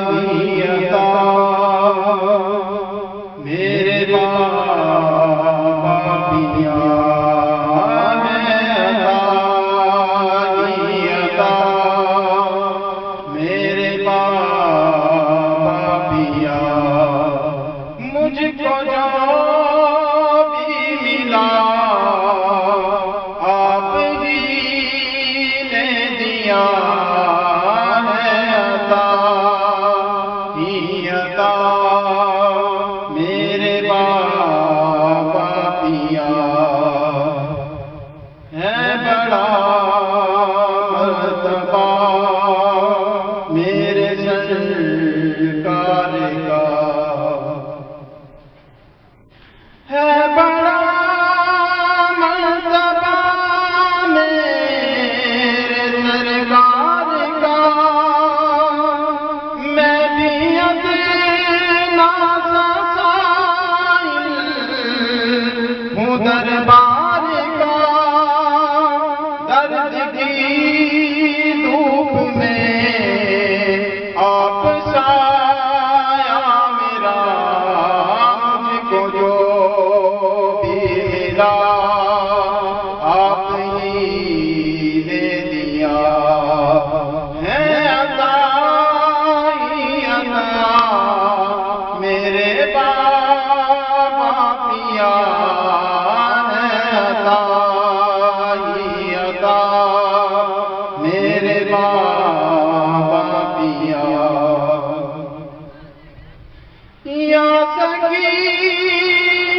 ہی عطا میرے بابا پیا ہے عطا ہی عطا میرے بابا پیا مجھ کو جو بھی ملا آپ ہی نے دیا ہے عطا ہی عطا میرے بابا پیا ہے بڑا مرتبہ میرے سرکار کا ہے بڑا مرتبہ میرے سرکار کا میں بھی ادنا سا سائل ہوں دربار کا درد کی دھوپ میں آپ سایہ میرا مجھ کو جو بھی ملا آپ ہی نے دیا ہے عطا ہی عطا میرے بابا پیا ہے عطا ہی عطا میرے بابا پیا یا سخی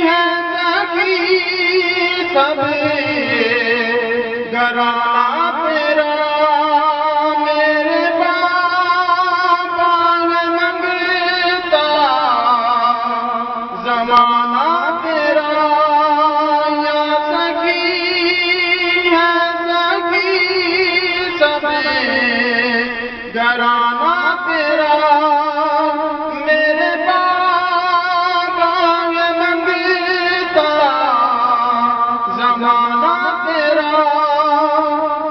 ہے سخی سب گھرانہ تیرا میرے بابا نے منگتا زمانہ تیرا یا سخی ہے سخی سب گھرانہ تیرا میرے بابا نے منگتا زمانہ تیرا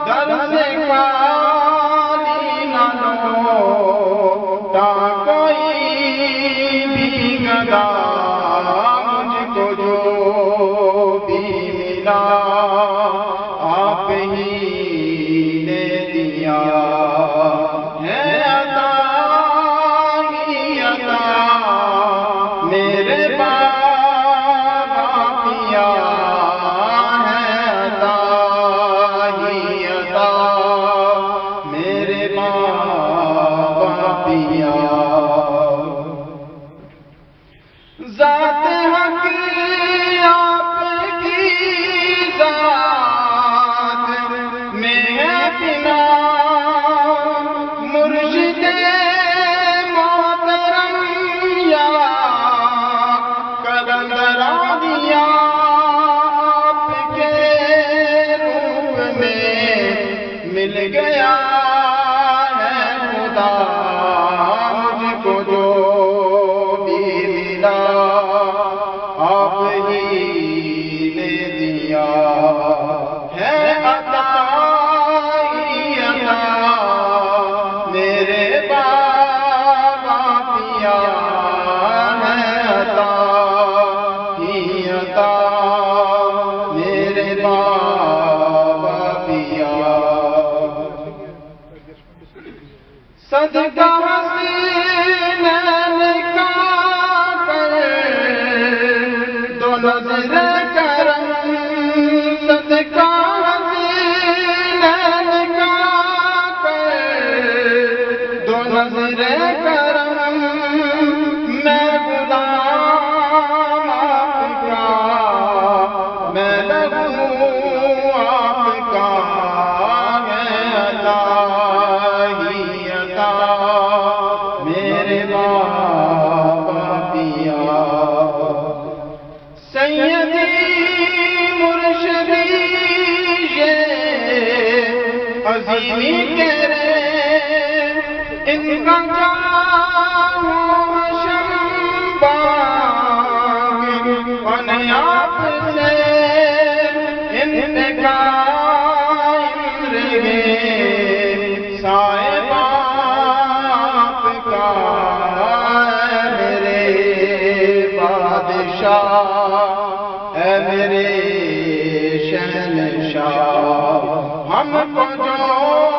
دل سے خالی نہ لوٹا کوئی بھی گدا مجھ کو جو بھی ملا آپ ہی نے دیا ہے عطا ہی عطا میرے بابا پیا ہے عطا ہی عطا میرے بابا پیا ذات حق آپ کی ذات میں ہے بنا مرشد محترم یا قلندرا دیا آپ کے روپ میں مل گیا ہے خدا مجھ کو جو بھی ملا آپ ہی نے دیا ہے عطا ہی عطا میرے بابا پیا ہے عطا ہی عطا میرے بابا پیا صدقہ حسینین کا کر دو نظر کرم صدقہ حسینین کا کر دو نظر کرم میں غلام آپ کا میں لہو آپ کا ہے عطا ہی عطا میرے بابا پیا سیدی مرشدی یہ عظیمی تیرے ان کا جانو شمباگ ان آپ سے انتقام رہے صاحبان میرے شہنشاہ ہم کو جو